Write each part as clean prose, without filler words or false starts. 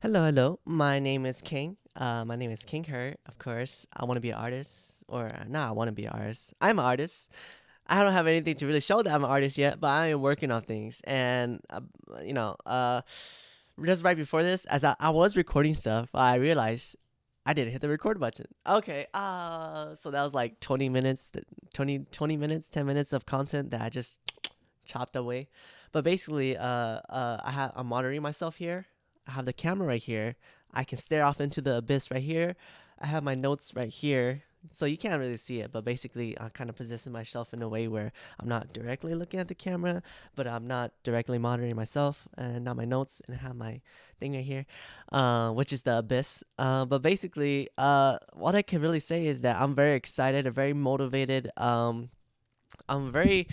Hello. My name is King. My name is King Her. Of course, I want to be an artist, or I want to be an artist. I'm an artist. I don't have anything to really show that I'm an artist yet, but I am working on things. And you know, uh, just right before this, as I was recording stuff, I realized I didn't hit the record button. Okay. So that was like 20 minutes, 20 minutes, 10 minutes of content that I just chopped away. But basically, I'm monitoring myself here. I have the camera right here. I can stare off into the abyss right here. I have my notes right here. So you can't really see it, but basically I kind of position myself in a way where I'm not directly looking at the camera, but I'm not directly monitoring myself and not my notes, and I have my thing right here, which is the abyss. But basically, what I can really say is that I'm very excited and very motivated. I'm very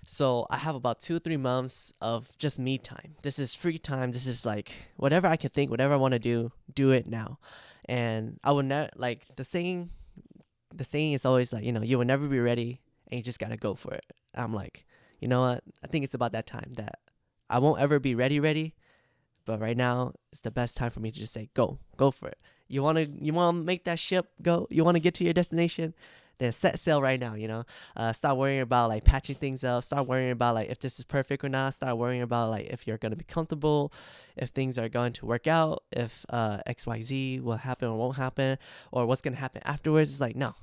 so I have about 2 3 months of just me time. This is free time. This is like whatever I can think, whatever I want to do it now. And I would never like the saying. The saying is always like, you will never be ready, and you just gotta go for it. I'm like, you know what? I think it's about that time that I won't ever be ready, but right now it's the best time for me to just say go for it. You wanna make that ship go. You wanna get to your destination, then set sail right now. Start worrying about like patching things up. Start worrying about like if this is perfect or not. Start worrying about like if you're gonna be comfortable, if things are going to work out, if XYZ will happen or won't happen, or what's gonna happen afterwards. It's like no,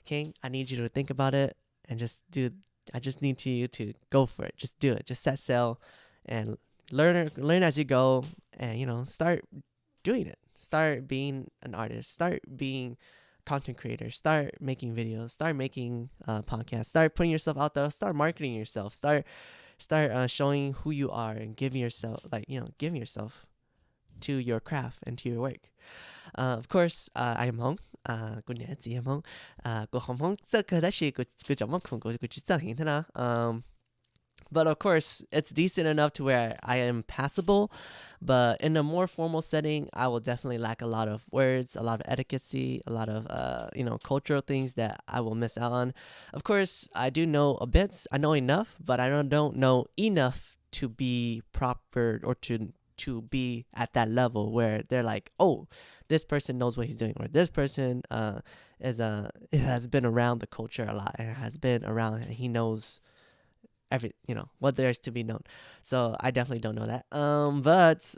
King, I need you to think about it and just do. I just need you to go for it. Just do it. Just set sail and learn as you go, and start doing it. Start being an artist. Start being content creator. Start making videos. Start making podcasts. Start putting yourself out there. Start marketing yourself. Start showing who you are and giving yourself to your craft and to your work. Of course, I am home. 我年纪am home. 我红红这个的是个怎么看过去造型的呢？But of course, it's decent enough to where I am passable. But in a more formal setting, I will definitely lack a lot of words, a lot of etiquette, a lot of cultural things that I will miss out on. Of course, I do know a bit. I know enough, but I don't know enough to be proper or to be at that level where they're like, oh, this person knows what he's doing, or this person has been around the culture a lot and has been around and he knows what there's to be known. So I definitely don't know that. But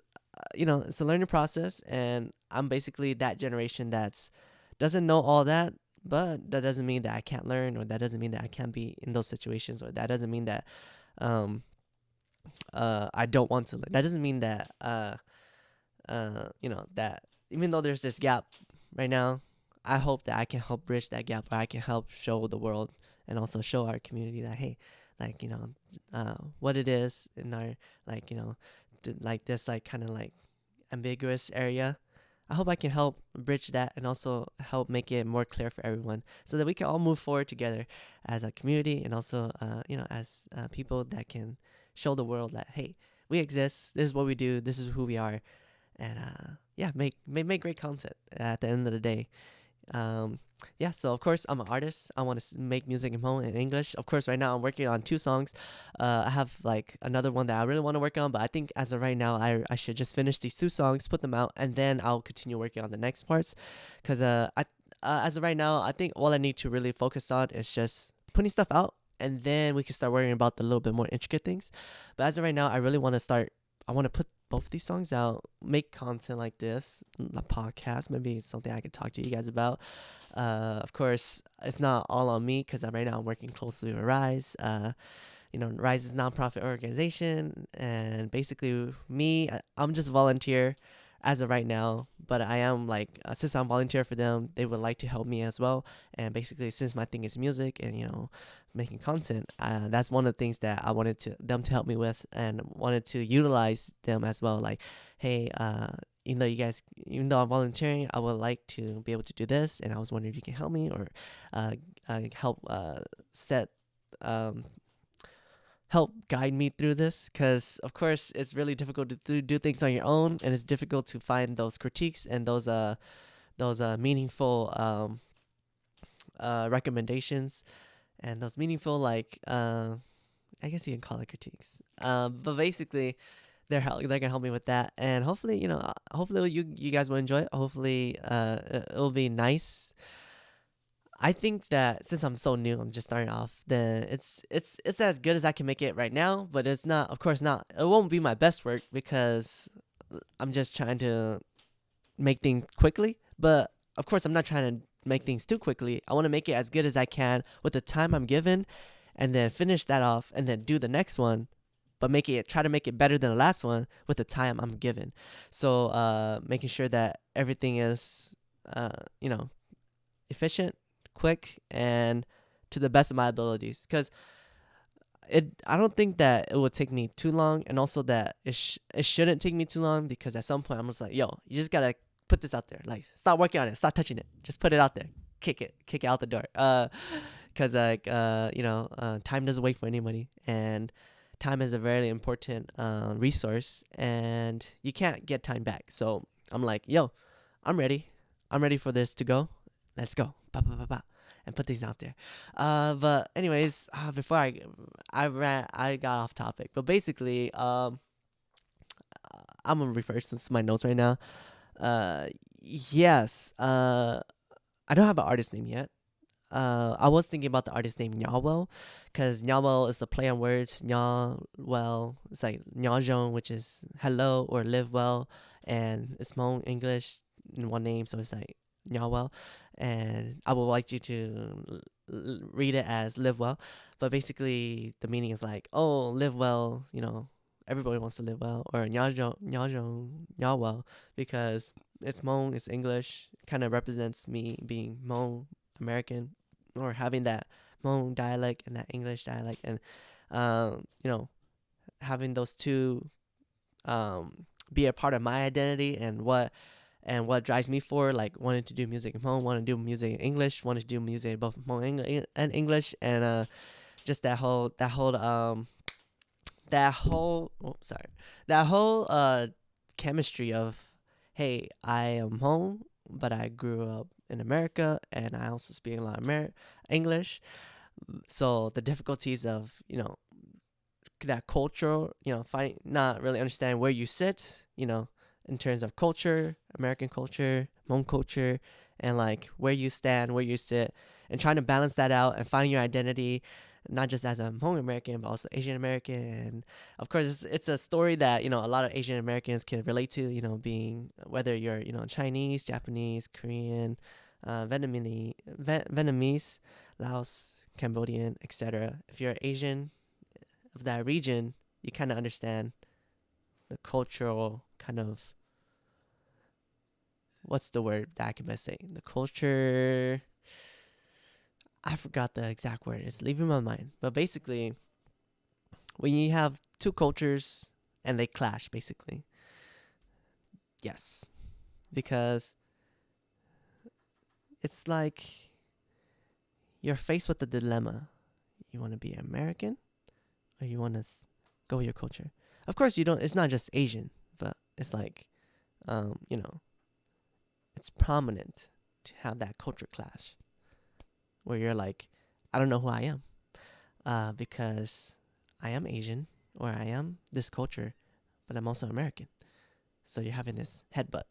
it's a learning process, and I'm basically that generation that's doesn't know all that. But that doesn't mean that I can't learn, or that doesn't mean that I can't be in those situations, or that doesn't mean that I don't want to learn. That doesn't mean that that even though there's this gap right now, I hope that I can help bridge that gap, or I can help show the world and also show our community that hey, like what it is in our like this like kind of like ambiguous area. I hope I can help bridge that and also help make it more clear for everyone, so that we can all move forward together as a community, and also as people that can show the world that hey, we exist. This is what we do. This is who we are, and yeah, make great content at the end of the day. um, yeah, so of course I'm an artist. I want to make music in English. Of course, right now I'm working on 2 songs. I have like another one that I really want to work on, but I think as of right now, I should just finish these 2 songs, put them out, and then I'll continue working on the next parts. Cause as of right now, I think all I need to really focus on is just putting stuff out, and then we can start worrying about the little bit more intricate things. But as of right now, I really want to start. I want to put both these songs out, make content like this, a podcast. Maybe it's something I could talk to you guys about. Of course, it's not all on me because right now I'm working closely with Rise. Rise is a nonprofit organization, and basically I'm just a volunteer as of right now. But I am like, since I'm volunteer for them, they would like to help me as well. And basically, since my thing is music and making content, that's one of the things that I wanted them to help me with, and wanted to utilize them as well. Like, hey, even though I'm volunteering, I would like to be able to do this, and I was wondering if you can help me, or help set help guide me through this, because of course it's really difficult to do things on your own, and it's difficult to find those critiques and those meaningful recommendations, and those meaningful I guess you can call it critiques. But basically, they're gonna help me with that, and hopefully, hopefully you guys will enjoy it. Hopefully, it'll be nice. I think that since I'm so new, I'm just starting off. Then it's as good as I can make it right now, but it's not. Of course, not. It won't be my best work because I'm just trying to make things quickly. But of course, I'm not trying to make things too quickly. I want to make it as good as I can with the time I'm given, and then finish that off, and then do the next one, but try to make it better than the last one with the time I'm given. So making sure that everything is efficient, quick, and to the best of my abilities. Because I don't think that it would take me too long, and also that it shouldn't take me too long, because at some point I'm just like, yo, you just gotta put this out there. Like, stop working on it, stop touching it, just put it out there, kick it out the door. Because time doesn't wait for anybody, and time is a very important resource, and you can't get time back. So I'm like, yo, I'm ready for this to go. Let's go, ba ba ba ba, and put these out there. But anyways, before I got off topic. But basically, I'm gonna refer to my notes right now. Yes. I don't have an artist name yet. I was thinking about the artist name LiveWell, because LiveWell is a play on words. LiveWell, it's like Nyajong, which is hello or live well, and it's Hmong English in one name, so it's like LiveWell. And I would like you to read it as live well, but basically the meaning is like, oh, live well. Everybody wants to live well, or Nyajong, because it's Hmong, it's English, kind of represents me being Hmong American, or having that Hmong dialect and that English dialect, and having those two be a part of my identity, and what drives me forward, like wanting to do music in Hmong, wanting to do music in English, wanting to do music in both Hmong and English, and just that whole chemistry of, hey, I am Hmong, but I grew up in America, and I also speak a lot of English. So the difficulties of that culture, not really understanding where you sit, in terms of culture, American culture, Hmong culture, and like where you stand, where you sit, and trying to balance that out and finding your identity, not just as a Hmong American, but also Asian American. And of course, it's a story that a lot of Asian Americans can relate to. Being, whether you're Chinese, Japanese, Korean, Vietnamese, Laos, Cambodian, etc. If you're Asian of that region, you kind of understand the cultural kind of, what's the word that I can best say? The culture. I forgot the exact word. It's leaving my mind. But basically, when you have two cultures and they clash, basically. Yes. Because it's like you're faced with the dilemma. You want to be American, or you want to go with your culture. Of course, it's not just Asian, but it's like, it's prominent to have that culture clash, where you're like, I don't know who I am, because I am Asian, or I am this culture, but I'm also American. So you're having this headbutt,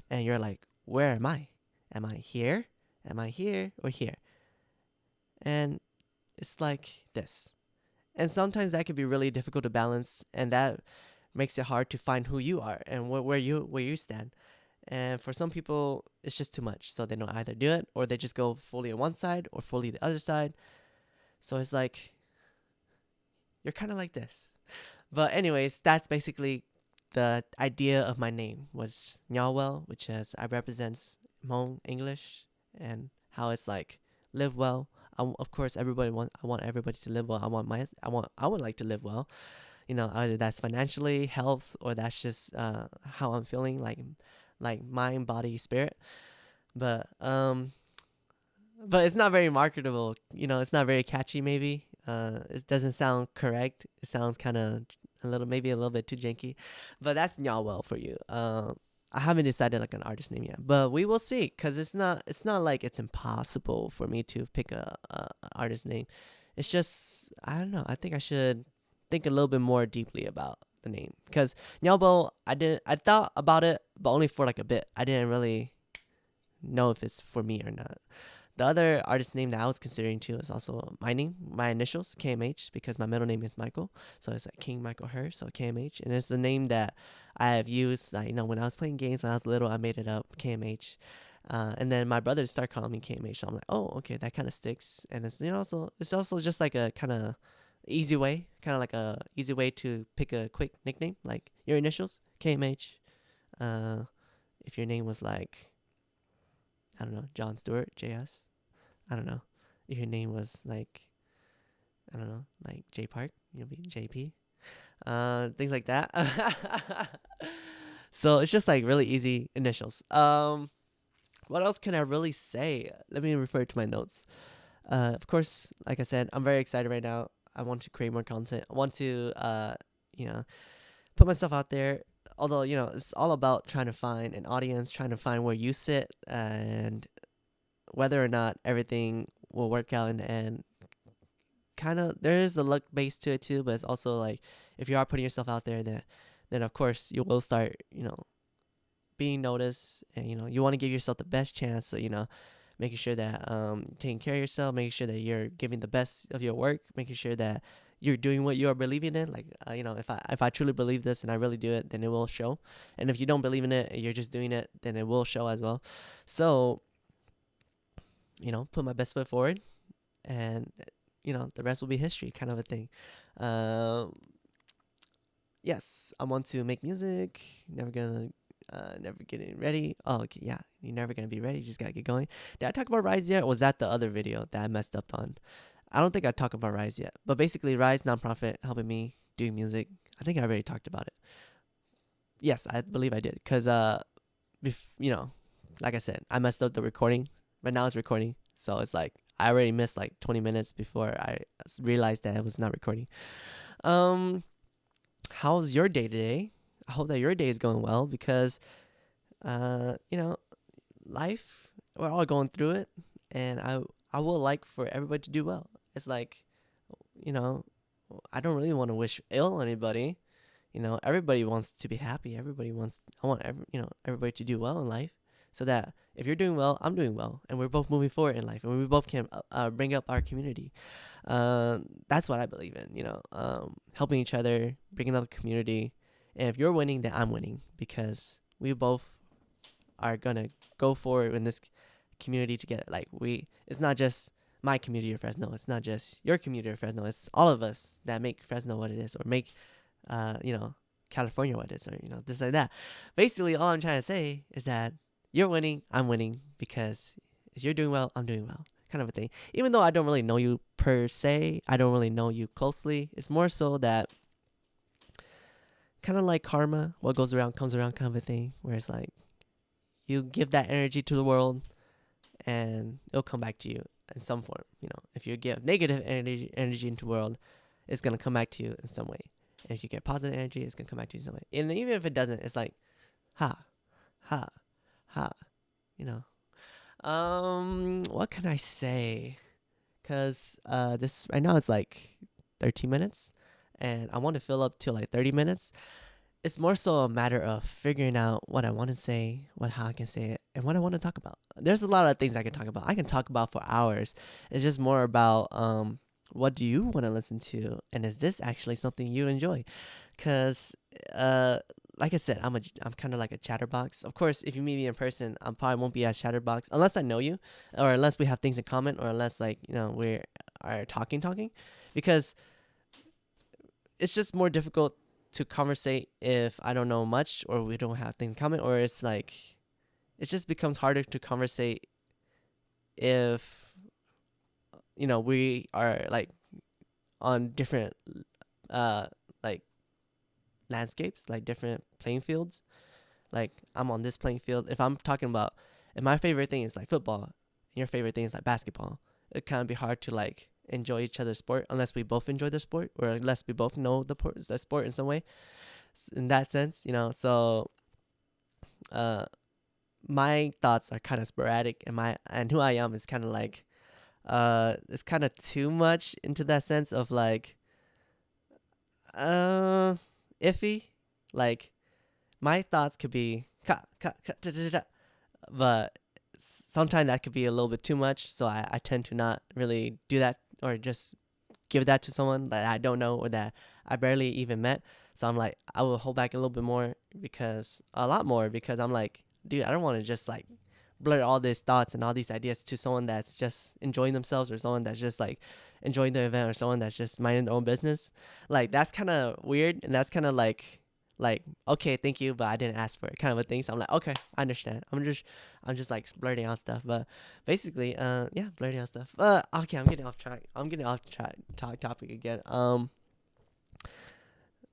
and you're like, where am I? Am I here? Am I here or here? And it's like this. And sometimes that can be really difficult to balance, and that makes it hard to find who you are and where you stand. And for some people, it's just too much. So they don't either do it, or they just go fully on one side or fully the other side. So it's like, you're kind of like this. But anyways, that's basically the idea of my name, was LiveWell, which is I represents Hmong English, and how it's like live well. Of course, I want everybody to live well. I would like to live well. Either that's financially, health, or that's just how I'm feeling, like mind, body, spirit. But it's not very marketable. It's not very catchy. Maybe it doesn't sound correct. It sounds kind of maybe a little bit too janky. But that's LiveWell for you. I haven't decided like an artist name yet, but we will see. Cause it's not like it's impossible for me to pick a artist name. It's just, I don't know. I think I should think a little bit more deeply about the name, because Nyalbo, I thought about it, but only for like a bit. I didn't really know if it's for me or not. The other artist name that I was considering too is also my name, my initials, KMH, because my middle name is Michael. So it's like King Michael Her, so KMH. And it's a name that I have used, like, when I was playing games when I was little, I made it up, KMH. And then my brother started calling me KMH. So I'm like, oh, okay, that kind of sticks. And it's, it's also just like a kind of easy way, to pick a quick nickname, like your initials, KMH. If your name was like, I don't know, John Stewart, JS. I don't know. If your name was like, I don't know, like J Park, you'll be JP. Things like that. So it's just like really easy initials. What else can I really say? Let me refer to my notes. Of course, like I said, I'm very excited right now. I want to create more content. I want to, put myself out there. Although, it's all about trying to find an audience, trying to find where you sit, and whether or not everything will work out in the end. Kind of, there is a luck base to it too, but it's also like, if you are putting yourself out there, then of course you will start, being noticed, and you want to give yourself the best chance. So making sure that taking care of yourself, making sure that you're giving the best of your work, making sure that you're doing what you are believing in. Like, if I truly believe this and I really do it, then it will show. And if you don't believe in it and you're just doing it, then it will show as well. So, put my best foot forward, and the rest will be history, kind of a thing. Yes, I want to make music. Never getting ready. Oh, okay, yeah, you're never gonna be ready. You just gotta get going. Did I talk about Rise yet? Or was that the other video that I messed up on? I don't think I talked about Rise yet. But basically, Rise nonprofit helping me doing music. I think I already talked about it. Yes, I believe I did. Cause like I said, I messed up the recording, but now it's recording. So it's like I already missed like 20 minutes before I realized that it was not recording. How's your day today? I hope that your day is going well, because, life, we're all going through it, and I would like for everybody to do well. It's like, I don't really want to wish ill on anybody. Everybody wants to be happy. I want everybody to do well in life, so that if you're doing well, I'm doing well, and we're both moving forward in life, and we both can bring up our community. That's what I believe in, helping each other, bringing up the community. And if you're winning, then I'm winning, because we both are going to go forward in this community together. Like, it's not just my community of Fresno. It's not just your community of Fresno. It's all of us that make Fresno what it is, or make, California what it is, or, just like that. Basically, all I'm trying to say is that you're winning, I'm winning, because if you're doing well, I'm doing well, kind of a thing. Even though I don't really know you per se, I don't really know you closely. It's more so that kind of like karma, what goes around comes around, kind of a thing, where it's like you give that energy to the world and it'll come back to you in some form. If you give negative energy into the world, it's going to come back to you in some way. And if you get positive energy, it's going to come back to you in some way. And even if it doesn't, it's like, ha, ha, ha, what can I say? Because this right now it's like 13 minutes, and I want to fill up to like 30 minutes. It's more so a matter of figuring out what I want to say, how I can say it, and what I want to talk about. There's a lot of things I can talk about. I can talk about for hours. It's just more about what do you want to listen to, and is this actually something you enjoy? Because like I said, I'm kind of like a chatterbox. Of course, if you meet me in person, I probably won't be as chatterbox unless I know you, or unless we have things in common, or unless we are talking, because it's just more difficult to conversate if I don't know much, or we don't have things in common, or it's like it just becomes harder to conversate if we are like on different like landscapes, like different playing fields. Like, I'm on this playing field. If my favorite thing is like football, and your favorite thing is like basketball, it kind of be hard to like enjoy each other's sport unless we both enjoy the sport, or unless we both know the sport in some way. In that sense, so my thoughts are kind of sporadic, and who I am is kind of like it's kind of too much into that sense of like iffy. Like my thoughts could be but sometimes that could be a little bit too much. So I tend to not really do that or just give that to someone that I don't know or that I barely even met. So I'm like, I will hold back a little bit more a lot more because I'm like, dude, I don't want to just like blurt all these thoughts and all these ideas to someone that's just enjoying themselves or someone that's just like enjoying the event or someone that's just minding their own business. Like that's kind of weird and that's kind of like okay, thank you, but I didn't ask for it kind of a thing. So I'm like, okay, I understand. I'm just like blurting out stuff, but basically, yeah, blurting out stuff. Okay, I'm getting off track. Topic again.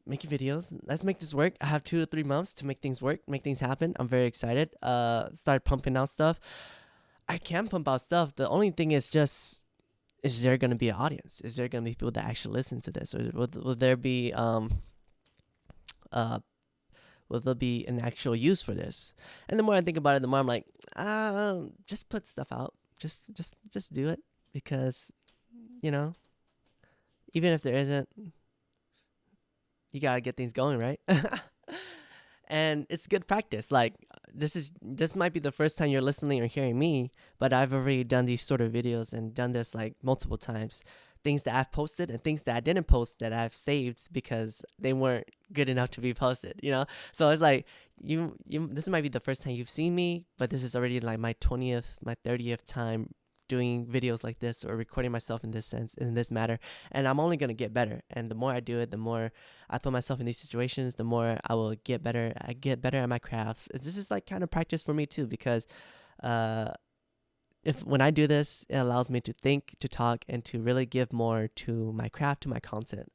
Making videos. Let's make this work. I have 2 or 3 months to make things work, make things happen. I'm very excited. Start pumping out stuff. I can pump out stuff. The only thing is just, is there gonna be an audience? Is there gonna be people that actually listen to this, or will there be uh will there be an actual use for this? And the more I think about it, the more I'm like, just put stuff out. Just do it because, you know, even if there isn't, you gotta get things going, right? And it's good practice. Like this might be the first time you're listening or hearing me, but I've already done these sort of videos and done this like multiple times. Things that I've posted and things that I didn't post that I've saved because they weren't good enough to be posted, you know? So it's like you this might be the first time you've seen me, but this is already like my 20th, my 30th time doing videos like this or recording myself in this sense, in this matter. And I'm only going to get better. And the more I do it, the more I put myself in these situations, the more I will get better. I get better at my craft. This is like kind of practice for me too, because if when I do this, it allows me to think, to talk, and to really give more to my craft, to my content.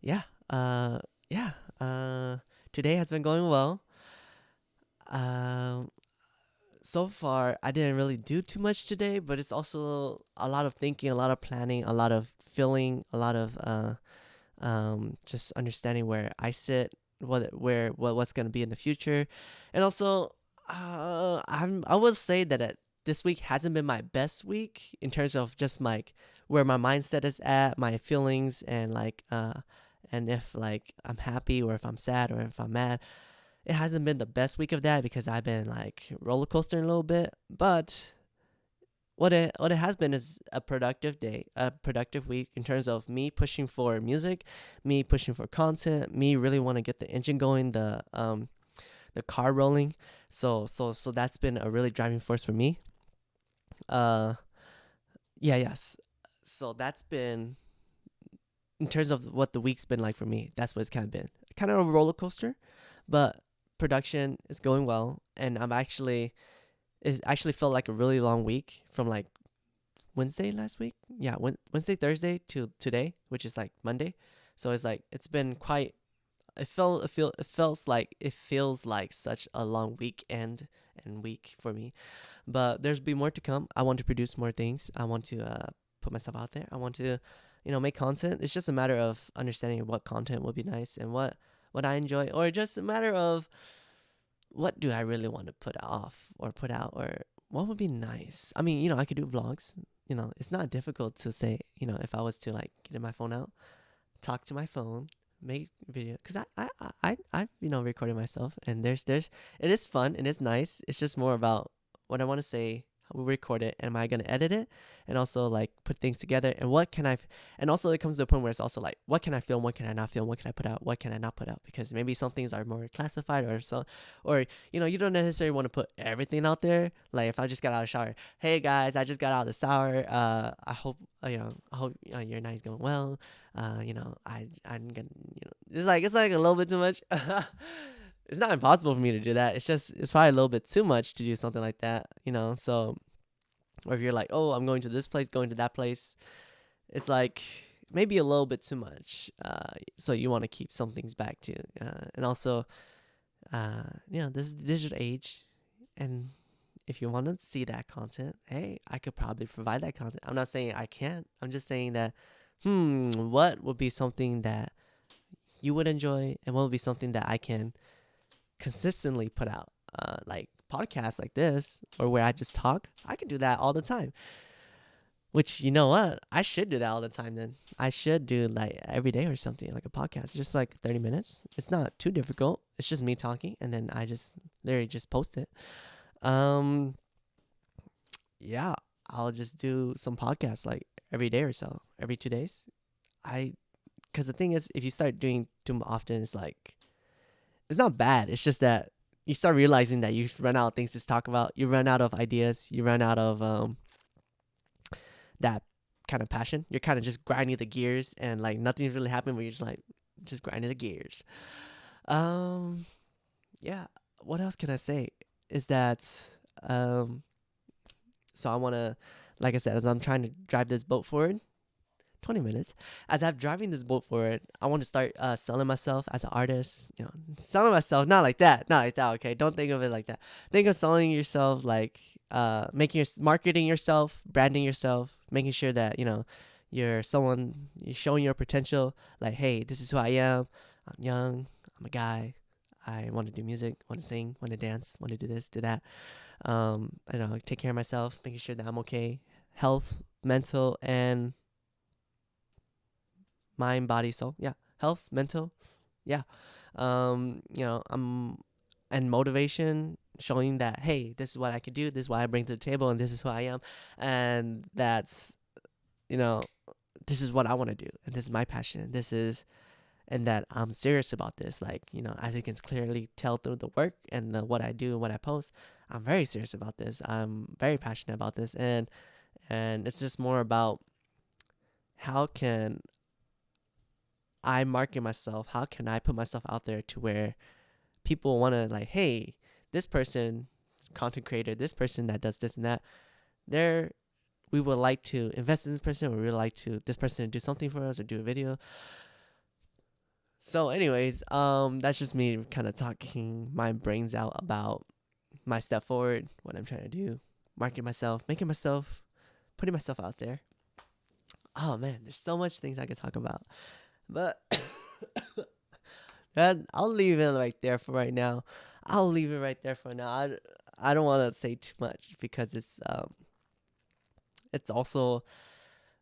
Yeah. Yeah. Today has been going well. So far, I didn't really do too much today, but it's also a lot of thinking, a lot of planning, a lot of feeling, a lot of just understanding where I sit, what's gonna be in the future, and also I will say that this week hasn't been my best week in terms of just like where my mindset is at, my feelings, and like and if like I'm happy or if I'm sad or if I'm mad. It hasn't been the best week of that because I've been like roller coastering a little bit, but what it has been is a productive day, a productive week in terms of me pushing for music, me pushing for content, me really want to get the engine going, the car rolling. So that's been a really driving force for me. Yes. So that's been, in terms of what the week's been like for me, that's what it's kind of been. Kind of a roller coaster, but production is going well, and it actually felt like a really long week from like Wednesday last week. Yeah, Wednesday, Thursday to today, which is like Monday. So it's like it's been quite. It feels like such a long weekend and week for me, but there's be more to come. I want to produce more things. I want to put myself out there. I want to, make content. It's just a matter of understanding what content would be nice and what I enjoy, or just a matter of what do I really want to put off or put out, or what would be nice. I mean, I could do vlogs. It's not difficult to say, if I was to like get my phone out, talk to my phone, make video, because I recorded myself, and it is fun and it's nice. It's just more about what I want to say. We'll record it, and am I gonna edit it, and also like put things together, and and also it comes to a point where it's also like, what can I film, what can I not film, what can I put out, what can I not put out, because maybe some things are more classified, or you don't necessarily want to put everything out there. Like if I just got out of the shower, hey guys, I just got out of the shower, I hope your night's going well. I'm gonna, it's like a little bit too much. It's not impossible for me to do that. It's probably a little bit too much to do something like that, so, or if you're like, oh, I'm going to this place, going to that place, it's like maybe a little bit too much. So you want to keep some things back too. And also, this is the digital age, and if you want to see that content, hey, I could probably provide that content. I'm not saying I can't. I'm just saying that, what would be something that you would enjoy, and what would be something that I can consistently put out, like podcasts like this, or where I just talk. I can do that all the time. Which, you know what? I should do that all the time then. I should do like every day or something, like a podcast, just like 30 minutes. It's not too difficult. It's just me talking, and then I just literally just post it. Um, yeah, I'll just do some podcasts like every day or so, every 2 days. Because the thing is, if you start doing too often, it's like, it's not bad. It's just that you start realizing that you run out of things to talk about. You run out of ideas. You run out of that kind of passion. You're kind of just grinding the gears, and like nothing's really happening, but you're just like just grinding the gears. Um, yeah. What else can I say? Is that um, so I wanna, like I said, as I'm trying to drive this boat forward, 20 minutes. As I'm driving this boat forward, I want to start selling myself as an artist. You know, selling myself, not like that, not like that. Okay, don't think of it like that. Think of selling yourself like marketing yourself, branding yourself, making sure that you're someone, you're showing your potential. Like, hey, this is who I am. I'm young. I'm a guy. I want to do music, want to sing, want to dance, want to do this, do that. I know, take care of myself, making sure that I'm okay, health, mental, and mind, body, soul. Yeah, health, mental. Yeah, I'm and motivation, showing that hey, this is what I can do, this is what I bring to the table, and this is who I am, and that's you know, this is what I want to do, and this is my passion. And that I'm serious about this. Like, as you can clearly tell through the work and what I do and what I post, I'm very serious about this. I'm very passionate about this, and it's just more about how can I market myself? How can I put myself out there to where people want to like, hey, this person, content creator, this person that does this and that, we would like to invest in this person, or we would like to this person to do something for us or do a video. So, anyways, that's just me kind of talking my brains out about my step forward, what I'm trying to do, marketing myself, putting myself out there. Oh man, there's so much things I could talk about, but I'll leave it right there for right now. I don't want to say too much because it's also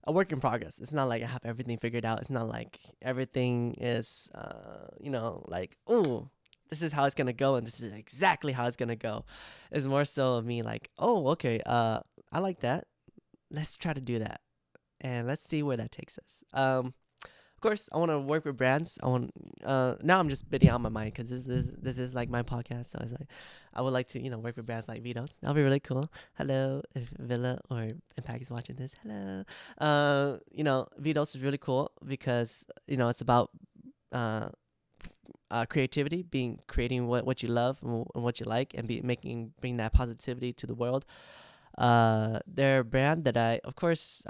a work in progress. It's not like I have everything figured out. It's not like everything is like, oh, this is how it's gonna go and this is exactly how it's gonna go. It's more so of me like, oh, okay, I like that. Let's try to do that. And let's see where that takes us. Of course, I want to work with brands. Now I'm just bidding out my mind because this is like my podcast. So I was like, I would like to work with brands like Vii Dose. That'll be really cool. Hello, if Villa or Impact is watching this. Hello. Vii Dose is really cool because it's about creativity, creating what you love and what you like, and bring that positivity to the world. They're a brand that I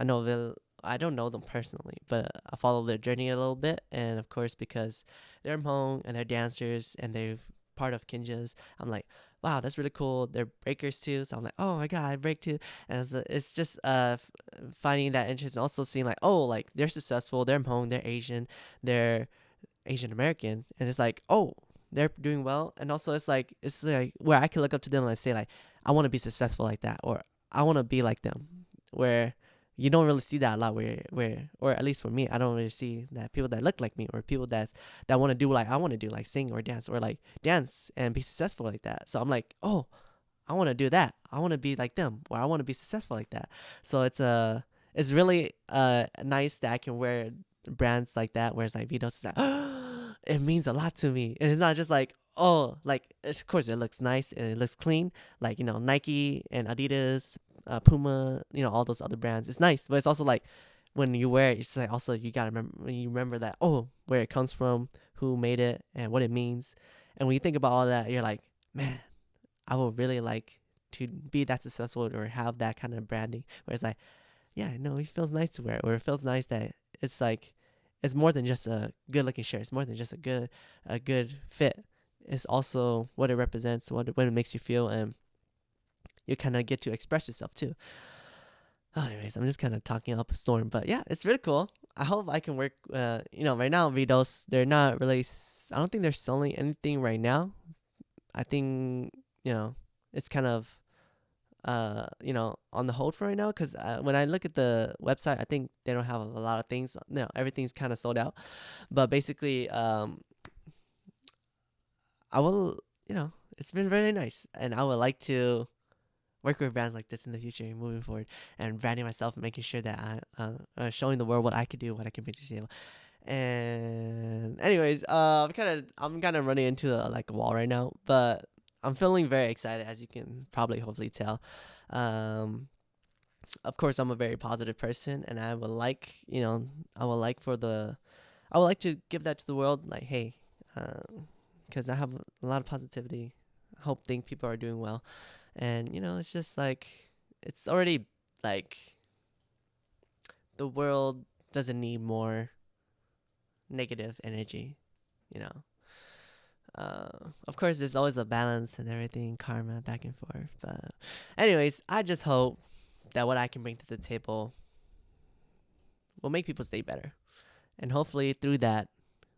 know I don't know them personally, but I follow their journey a little bit. And of course, because they're Hmong and they're dancers and they're part of Kinjas, I'm like, wow, that's really cool. They're breakers too. So I'm like, oh my God, I break too. And it's just finding that interest, and also seeing like, oh, like they're successful, they're Hmong, they're Asian, they're Asian American. And it's like, oh, they're doing well. And also it's like where I can look up to them and say like, I want to be successful like that, or I want to be like them, where you don't really see that a lot, where or at least for me, I don't really see that people that look like me, or people that want to do like I want to do, like sing or dance, or like dance and be successful like that. So I'm like, oh, I want to do that. I want to be like them, or I want to be successful like that. So it's really nice that I can wear brands like that, where it's like Vii Dose is like, it means a lot to me. And it's not just like, oh, like of course it looks nice and it looks clean, like Nike and Adidas, Puma, all those other brands. It's nice, but it's also like when you wear it, it's like also you gotta remember that, oh, where it comes from, who made it, and what it means. And when you think about all that, you're like, man, I would really like to be that successful or have that kind of branding where it's like, yeah, no, it feels nice to wear it, or it feels nice that it's like it's more than just a good looking shirt. It's more than just a good fit. It's also what it represents, what it makes you feel, and you kind of get to express yourself too. Anyways, I'm just kind of talking up a storm, but yeah, it's really cool. I hope I can work. Right now, Vii Dose, they're not really. I don't think they're selling anything right now. I think it's kind of on the hold for right now, because when I look at the website, I think they don't have a lot of things. Everything's kind of sold out. But basically, I will, it's been very nice, and I would like to work with brands like this in the future, moving forward, and branding myself, and making sure that showing the world what I could do, what I can bring to the table. And anyways, I'm kind of running into like a wall right now, but I'm feeling very excited, as you can probably hopefully tell. Um, of course, I'm a very positive person, and I would like, I would like to give that to the world. Like, hey, because I have a lot of positivity. Think people are doing well, and it's just like it's already like the world doesn't need more negative energy, you know. Of course, there's always a balance and everything, karma, back and forth. But, anyways, I just hope that what I can bring to the table will make people's day better. And hopefully, through that,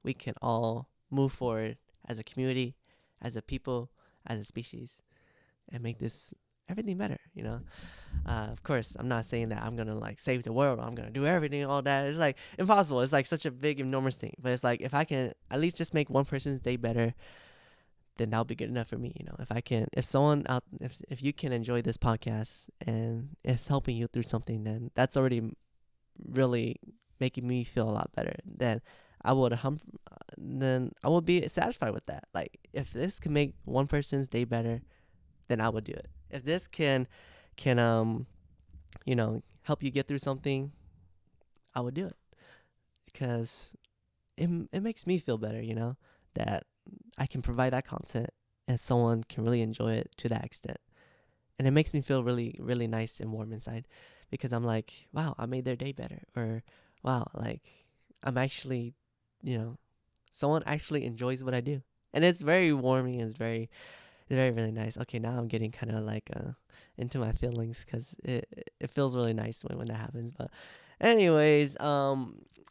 we can all move forward as a community, as a people, as a species, and make this everything better, Of course, I'm not saying that I'm gonna like save the world. I'm gonna do everything, all that. It's like impossible. It's like such a big, enormous thing. But it's like if I can at least just make one person's day better, then that'll be good enough for me. If someone out, if you can enjoy this podcast and it's helping you through something, then that's already really making me feel a lot better. Then I would be satisfied with that. Like if this can make one person's day better, then I would do it. If this can help you get through something, I would do it, because it makes me feel better, that I can provide that content and someone can really enjoy it to that extent. And it makes me feel really, really nice and warm inside, because I'm like, wow, I made their day better. Or, wow, like, I'm actually, someone actually enjoys what I do. And it's very warming. It's very, very, really nice. Okay, now I'm getting kind of like into my feelings, because it feels really nice when that happens. But anyways, how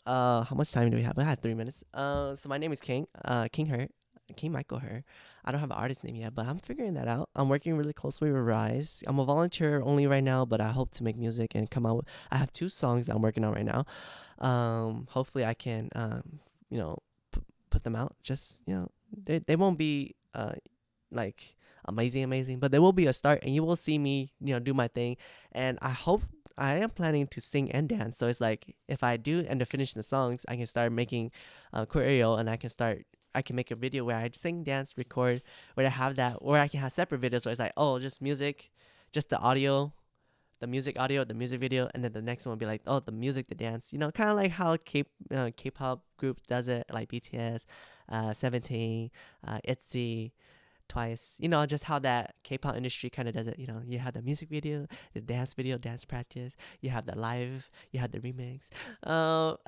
much time do we have? I had 3 minutes. So my name is King King Michael Her. I don't have an artist name yet, but I'm figuring that out. I'm working really closely with Rise. I'm a volunteer only right now, but I hope to make music and come out. I have 2 songs that I'm working on right now. Hopefully I can put them out. Just they won't be like amazing, but there will be a start, and you will see me do my thing. And I am planning to sing and dance, so it's like if I do end up finishing the songs, I can start making choreo, and I can make a video where I sing, dance, record, where I have that, or I can have separate videos where it's like, oh, just music, just the audio, the music audio, the music video, and then the next one will be like, oh, the music, the dance, kind of like how K-pop group does it, like BTS, 17, ITZY, Twice, just how that K-pop industry kind of does it. You have the music video, the dance video, dance practice. You have the live, you have the remix. Now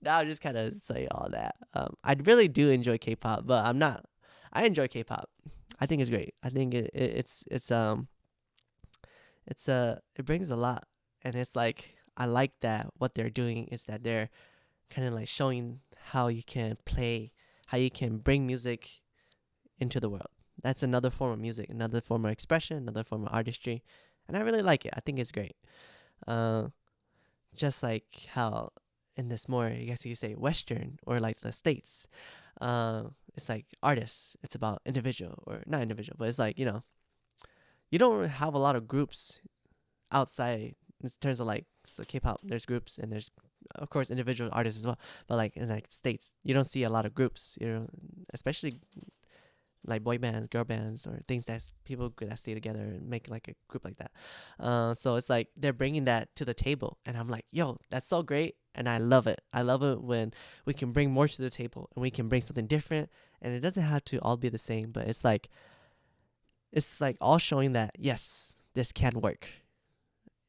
I'll just kind of say all that. I really do enjoy K-pop, but I'm not. I enjoy K-pop. I think it's great. I think it brings a lot, and it's like I like that what they're doing is that they're kind of like showing how you can bring music into the world. That's another form of music, another form of expression, another form of artistry, and I really like it. I think it's great. Just like how in this more, I guess you could say, Western or like the States, it's like artists. It's about individual, or not individual, but it's like you don't have a lot of groups outside in terms of like K-pop. There's groups, and there's of course individual artists as well. But like in like States, you don't see a lot of groups. Especially like boy bands, girl bands, or things that people that stay together and make like a group like that. So it's like they're bringing that to the table, and I'm like, yo, that's so great, and I love it. I love it when we can bring more to the table, and we can bring something different, and it doesn't have to all be the same, but it's like all showing that yes, this can work.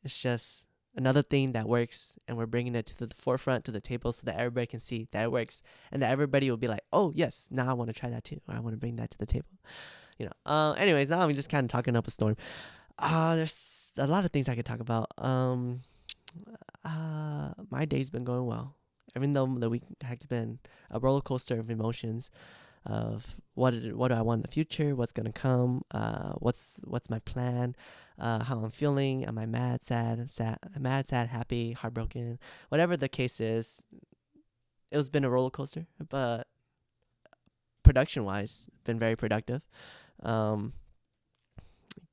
It's just another thing that works, and we're bringing it to the forefront, to the table, so that everybody can see that it works, and that everybody will be like, oh yes, now I want to try that too, or I want to bring that to the table. Anyways, now I'm just kind of talking up a storm. There's a lot of things I could talk about. My day's been going well, even though the week has been a roller coaster of emotions. of what do I want in the future, what's gonna come, what's my plan, how I'm feeling. Am I mad, sad, happy, heartbroken, whatever the case is. It's been a roller coaster, but production wise, been very productive. Um,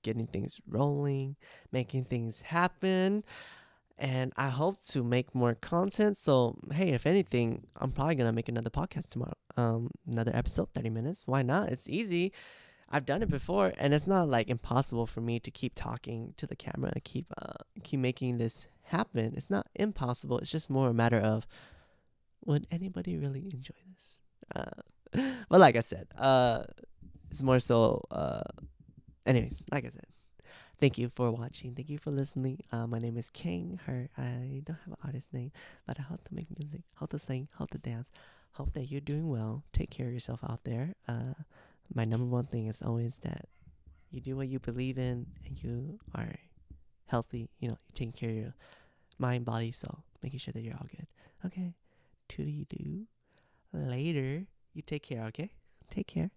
Getting things rolling, making things happen. And I hope to make more content. So, hey, if anything, I'm probably going to make another podcast tomorrow. Another episode, 30 minutes. Why not? It's easy. I've done it before, and it's not like impossible for me to keep talking to the camera, keep making this happen. It's not impossible. It's just more a matter of, would anybody really enjoy this? But like I said, it's more so, anyways, like I said, thank you for watching. Thank you for listening. My name is King. I don't have an artist name, but I hope to make music, hope to sing, hope to dance. Hope that you're doing well. Take care of yourself out there. My number one thing is always that you do what you believe in and you are healthy. You're taking care of your mind, body, soul, making sure that you're all good. Okay. Toodly-doo. Later. You take care, okay? Take care.